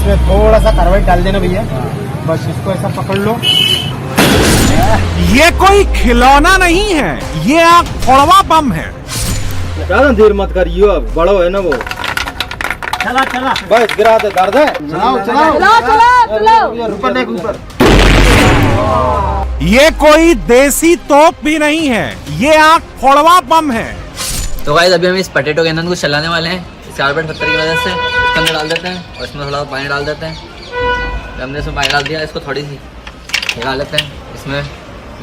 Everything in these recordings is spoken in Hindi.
इसमें थोड़ा सा कार्बाइड डाल देना भैया, बस इसको ऐसा पकड़ लो। ये कोई खिलौना नहीं है, ये आग फोड़वा बम है। ज्यादा देर मत करियो, अब बड़ो है ना वो। चला चला बस गिरा दे, दर्द है। चलाओ चलाओ चलो ऊपर देख ऊपर। ये कोई देसी तोप भी नहीं है, ये आग फोड़वा बम है। तो गाइस अभी हम इस पोटैटो कैनन को चलाने वाले हैं कार्बन फैक्टर की वजह से। इसके अंदर डाल देते हैं और इसमें थोड़ा पानी डाल देते हैं। हमने इसमें पानी डाल दिया, इसको थोड़ी सी निकाल लेते हैं। इसमें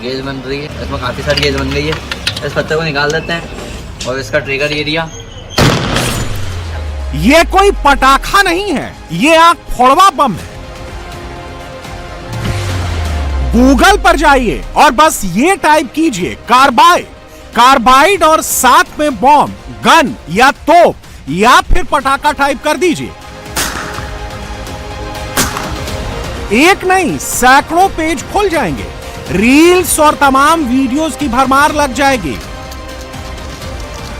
गेज बन रही है, इसमें काफ़ी सारी गेज बन गई है। इस पत्ते को निकाल देते हैं और इसका ट्रिगर एरिया। ये कोई पटाखा नहीं है, ये आग फोड़वा बम है। गूगल पर जाइए और बस ये टाइप कीजिए कार्बाइड और साथ में बॉम्ब, गन या तोप या फिर पटाखा टाइप कर दीजिए। एक नहीं सैकड़ों पेज खुल जाएंगे, रील्स और तमाम वीडियोस की भरमार लग जाएगी।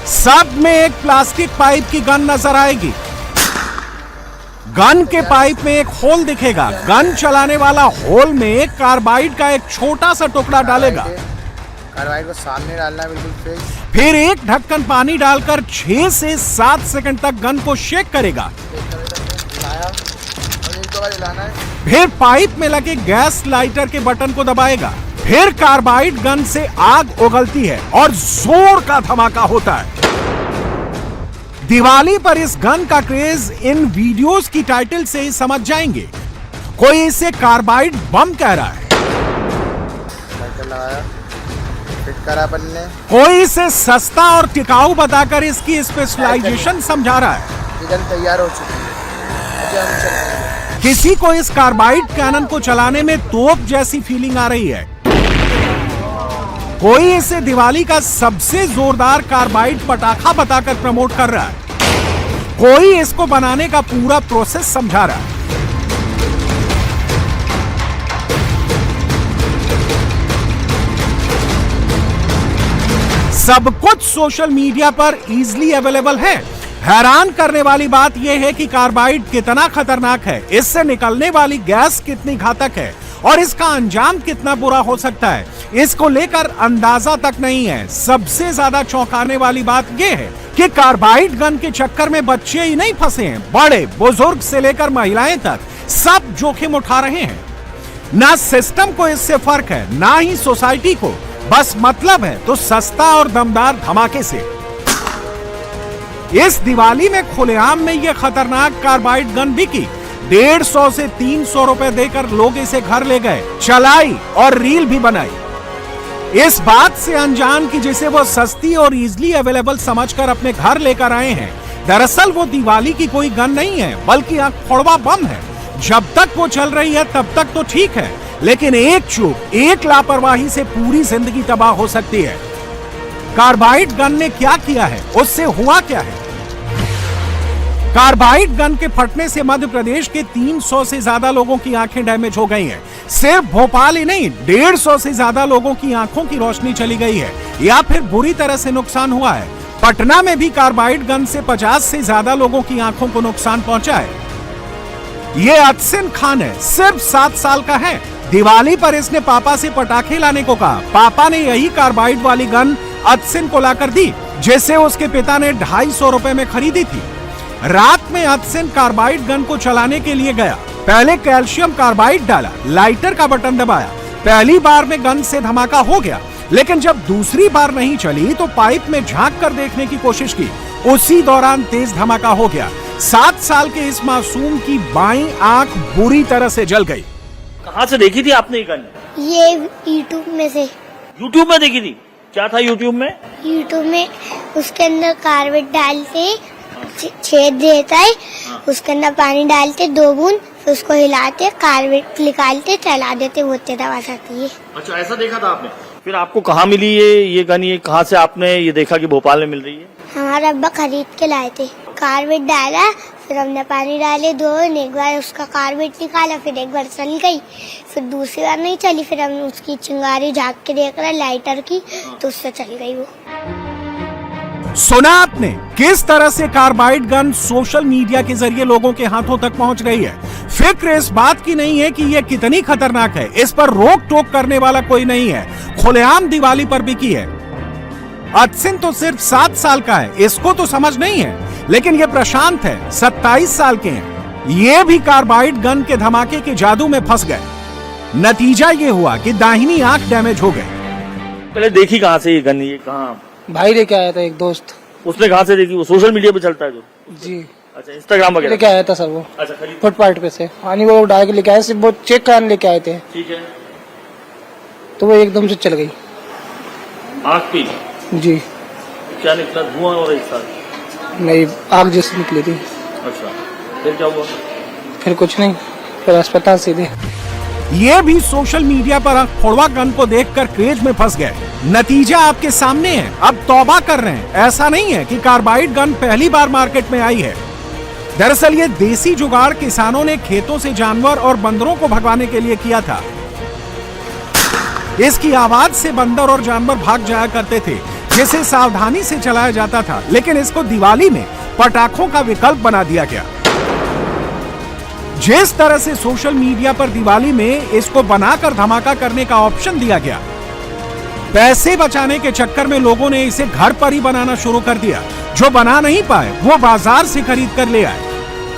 सब में एक प्लास्टिक पाइप की गन नजर आएगी। गन के पाइप में एक होल दिखेगा, गन चलाने वाला होल में कार्बाइड का एक छोटा सा टुकड़ा डालेगा। कार्बाइड को सामने डालना बिल्कुल तेज। फिर एक ढक्कन पानी डालकर 6 से 7 सेकंड तक गन को शेक करेगा। फिर पाइप में लगे गैस लाइटर के बटन को दबाएगा। फिर कार्बाइड गन से आग उगलती है और जोर का धमाका होता है। दिवाली पर इस गन का क्रेज इन वीडियोस की टाइटल से ही समझ जाएंगे। कोई इसे कार्बाइड बम कह रहा है, फिट करा बनने। कोई इसे सस्ता और टिकाऊ बताकर इसकी स्पेशलाइजेशन समझा रहा है। गन तैयार हो चुकी है। किसी को इस कार्बाइड कैनन को चलाने में तोप जैसी फीलिंग आ रही है। कोई इसे दिवाली का सबसे जोरदार कार्बाइड पटाखा बताकर प्रमोट कर रहा है। कोई इसको बनाने का पूरा प्रोसेस समझा रहा है। सब कुछ सोशल मीडिया पर इजीली अवेलेबल है। हैरान करने वाली बात यह है कि कार्बाइड कितना खतरनाक है, इससे निकलने वाली गैस कितनी घातक है और इसका अंजाम कितना बुरा हो सकता है, इसको लेकर अंदाजा तक नहीं है। सबसे ज्यादा चौंकाने वाली बात यह है कि कार्बाइड गन के चक्कर में बच्चे ही नहीं फंसे हैं, बड़े बुजुर्ग से लेकर महिलाएं तक सब जोखिम उठा रहे हैं। ना सिस्टम को इससे फर्क है, ना ही सोसाइटी को, बस मतलब है तो सस्ता और दमदार धमाके से। इस दिवाली में खुलेआम में यह खतरनाक कार्बाइड गन बिकी। 150 से 300 रुपए देकर लोग इसे घर ले गए, चलाई और रील भी बनाई। इस बात से अनजान कि जिसे वो सस्ती और इजीली अवेलेबल समझकर अपने घर लेकर आए हैं, दरअसल वो दिवाली की कोई गन नहीं है, बल्कि आग फोड़वा बम है। जब तक वो चल रही है तब तक तो ठीक है, लेकिन एक चूक, एक लापरवाही से पूरी जिंदगी तबाह हो सकती है। कार्बाइड गन ने क्या किया है, उससे हुआ क्या है? कार्बाइड गन के फटने से मध्य प्रदेश के 300 से ज्यादा लोगों की आंखें डैमेज हो गई हैं। सिर्फ भोपाल ही नहीं, 150 से ज्यादा लोगों की आंखों की रोशनी चली गई है या फिर बुरी तरह से नुकसान हुआ है। पटना में भी कार्बाइड गन से 50 से ज्यादा लोगों की आंखों को नुकसान पहुंचा है। ये अतसिन खान है, सिर्फ 7 साल का है। दिवाली पर इसने पापा से पटाखे लाने को कहा। पापा ने यही कार्बाइड वाली गन अतसिन को लाकर दी, जिसे उसके पिता ने 250 रुपए में खरीदी थी। रात में अतसिन कार्बाइड गन को चलाने के लिए गया। पहले कैल्शियम कार्बाइड डाला, लाइटर का बटन दबाया। पहली बार में गन से धमाका हो गया, लेकिन जब दूसरी बार नहीं चली तो पाइप में झांक कर देखने की कोशिश की। उसी दौरान तेज धमाका हो गया। 7 साल के इस मासूम की बाईं आंख बुरी तरह से जल गई। कहाँ से देखी थी आपने ये गन? ये यूट्यूब में से। यूट्यूब में देखी थी? क्या था यूट्यूब में? यूट्यूब में उसके अंदर कार्बाइड डालते, छेद देता है, उसके अंदर पानी डालते 2 बूंद, फिर उसको हिलाते, कार्बाइड निकालते, चला देते, वो तेज आवाज आती है। अच्छा, ऐसा देखा था आपने? फिर आपको कहाँ मिली ये गन? ये कहाँ से आपने ये देखा कि भोपाल में मिल रही है? हमारा अब्बा खरीद के लाए थे। कार्बाइड डाला, फिर हमने पानी डाले 2, एक बार उसका कार्बाइड निकाला, फिर एक बार चल गई, फिर दूसरी बार नहीं चली, फिर हमने उसकी चिंगारी झाँक के देख रहा लाइटर की, तो उससे चल गई वो। सुना आपने किस तरह से कार्बाइड गन सोशल मीडिया के जरिए लोगों के हाथों तक पहुंच गई है। फिक्र इस बात की नहीं है कि यह कितनी खतरनाक है, इस पर रोक टोक करने वाला कोई नहीं है। खुलेआम दिवाली पर बिकी है। अतसिन तो सिर्फ 7 साल का है, इसको तो समझ नहीं है, लेकिन ये प्रशांत है, 27 साल के हैं। ये भी कार्बाइड गन के धमाके के जादू में फंस गए। नतीजा ये हुआ कि दाहिनी आंख डैमेज हो गई। पहले देखी कहाँ से ये गन, ये कहाँ? भाई लेके आया था एक दोस्त। उसने कहाँ से देखी? वो सोशल मीडिया पे चलता है जो? जी। अच्छा, इंस्टाग्राम वगैरह लेके आया था सर वो। अच्छा, खरीद। फुटपाथ पे से पानी वो डाल के लेके आए, सिर्फ वो चेक कराने लेके आए थे, ठीक है। तो वो एकदम से चल गई आँख पे? जी। क्या निकला? धुआं और एक साथ? नहीं, आग जैसी निकली थी। अच्छा, फिर क्या हुआ? फिर कुछ नहीं, फिर अस्पताल सीधे। ये भी सोशल मीडिया पर आंख फोड़वा गन को देखकर क्रेज में फंस गए। नतीजा आपके सामने है, अब तौबा कर रहे हैं। ऐसा नहीं है कि कार्बाइड गन पहली बार मार्केट में आई है। दरअसल ये देसी जुगाड़ किसानों ने खेतों से जानवर और बंदरों को भगवाने के लिए किया था। इसकी आवाज से बंदर और जानवर भाग जाया करते थे, जिसे सावधानी से चलाया जाता था, लेकिन इसको दिवाली में पटाखों का विकल्प बना दिया गया। जिस तरह से सोशल मीडिया पर दिवाली में इसको बनाकर धमाका करने का ऑप्शन दिया गया, पैसे बचाने के चक्कर में लोगों ने इसे घर पर ही बनाना शुरू कर दिया। जो बना नहीं पाए वो बाजार से खरीद कर ले आए।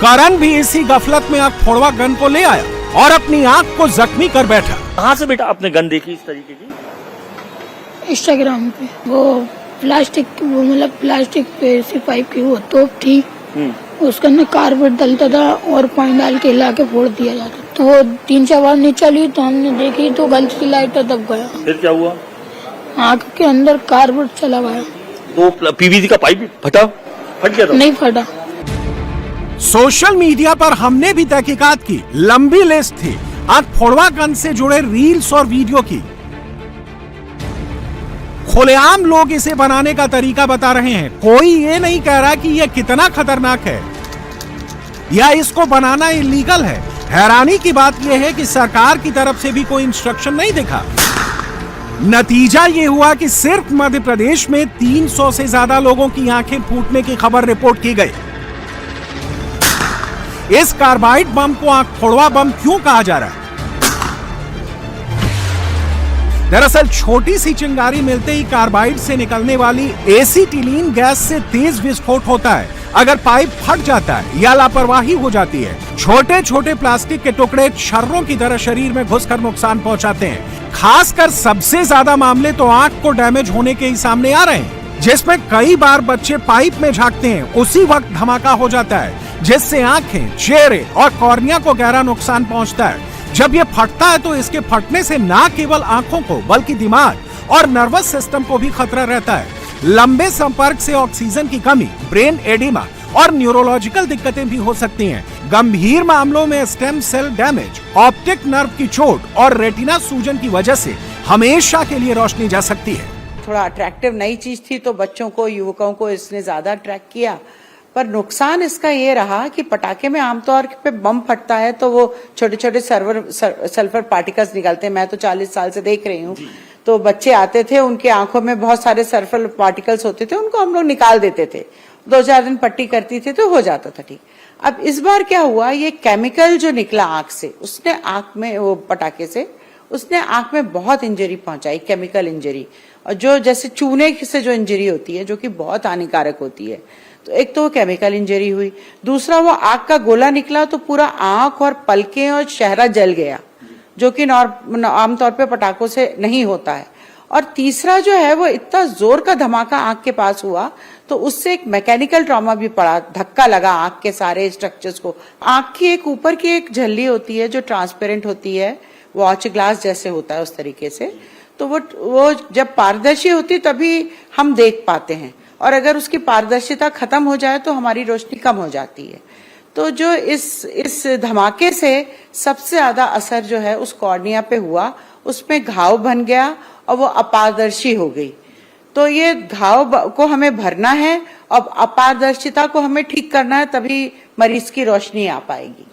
करण भी इसी गफलत में आंख फोड़वा गन को ले आया और अपनी आंख को जख्मी कर बैठा। कहाँ से बेटा आपने गन देखी इस तरीके की? इंस्टाग्राम पे। वो प्लास्टिक, वो मतलब प्लास्टिक पे ऐसी पाइप की वो तोप थी, उसके अंदर कार्बेट डलता था और पानी डाल के हिला के फोड़ दिया जाता। तो वो 3-4 बार नहीं चली, तो हमने देखी तो गलती से लाइटर दब गया। फिर क्या हुआ? आँख के अंदर कार्बेट चला गया। तो पीवीसी का पाइप फट गया था? नहीं फटा। सोशल मीडिया पर हमने भी तहकीकात की, लंबी लिस्ट थी आंख फोड़वा गन से जुड़े रील्स और वीडियो की। खुलेआम लोग इसे बनाने का तरीका बता रहे हैं। कोई ये नहीं कह रहा कि यह कितना खतरनाक है या इसको बनाना इलीगल है। हैरानी की बात यह है कि सरकार की तरफ से भी कोई इंस्ट्रक्शन नहीं दिखा। नतीजा ये हुआ कि सिर्फ मध्य प्रदेश में 300 से ज्यादा लोगों की आंखें फूटने की खबर रिपोर्ट की गई। इस कार्बाइड बम को आंख फोड़वा बम क्यों कहा जा रहा है? दरअसल छोटी सी चिंगारी मिलते ही कार्बाइड से निकलने वाली एसीटिलीन गैस से तेज विस्फोट होता है। अगर पाइप फट जाता है या लापरवाही हो जाती है, छोटे छोटे प्लास्टिक के टुकड़े छर्रों की तरह शरीर में घुसकर नुकसान पहुंचाते हैं। खासकर सबसे ज्यादा मामले तो आंख को डैमेज होने के ही सामने आ रहे हैं, जिसमें कई बार बच्चे पाइप में झांकते हैं, उसी वक्त धमाका हो जाता है, जिससे आंखें, चेहरे और कॉर्निया को गहरा नुकसान पहुंचता है। जब ये फटता है तो इसके फटने से न केवल आंखों को बल्कि दिमाग और नर्वस सिस्टम को भी खतरा रहता है। लंबे संपर्क से ऑक्सीजन की कमी, ब्रेन एडिमा और न्यूरोलॉजिकल दिक्कतें भी हो सकती हैं। गंभीर मामलों में stem cell damage, optic nerve की चोट और रेटिना सूजन की वजह से हमेशा के लिए रोशनी जा सकती है। थोड़ा अट्रैक्टिव नई चीज थी तो बच्चों को, युवकों को इसने ज्यादा अट्रैक्ट किया, पर नुकसान इसका ये रहा कि पटाखे में आमतौर पे बम फटता है तो वो छोटे छोटे सल्फर पार्टिकल्स निकलते हैं। मैं तो 40 साल से देख रही हूँ, तो बच्चे आते थे, उनके आंखों में बहुत सारे सल्फर पार्टिकल्स होते थे, उनको हम लोग निकाल देते थे, 2-4 दिन पट्टी करती थी तो हो जाता था ठीक। अब इस बार क्या हुआ, ये केमिकल जो निकला आंख से, उसने आंख में, वो पटाखे से उसने आंख में बहुत इंजरी पहुंचाई, केमिकल इंजरी, और जो जैसे चूने से जो इंजरी होती है जो कि बहुत हानिकारक होती है। तो एक तो वो केमिकल इंजरी हुई, दूसरा वो आंख का गोला निकला तो पूरा आंख और पलकें और चेहरा जल गया, जो कि आमतौर पे पटाखों से नहीं होता है। और तीसरा जो है वो इतना जोर का धमाका आंख के पास हुआ तो उससे एक मैकेनिकल ट्रॉमा भी पड़ा, धक्का लगा आंख के सारे स्ट्रक्चर्स को। आंख की एक ऊपर की एक झल्ली होती है जो ट्रांसपेरेंट होती है, वॉच ग्लास जैसे होता है उस तरीके से, तो वो जब पारदर्शी होती तभी हम देख पाते हैं, और अगर उसकी पारदर्शिता खत्म हो जाए तो हमारी रोशनी कम हो जाती है। तो जो इस धमाके से सबसे ज्यादा असर जो है उस कॉर्निया पे हुआ, उसमें घाव बन गया और वो अपारदर्शी हो गई। तो ये घाव को हमें भरना है और अपारदर्शिता को हमें ठीक करना है, तभी मरीज की रोशनी आ पाएगी।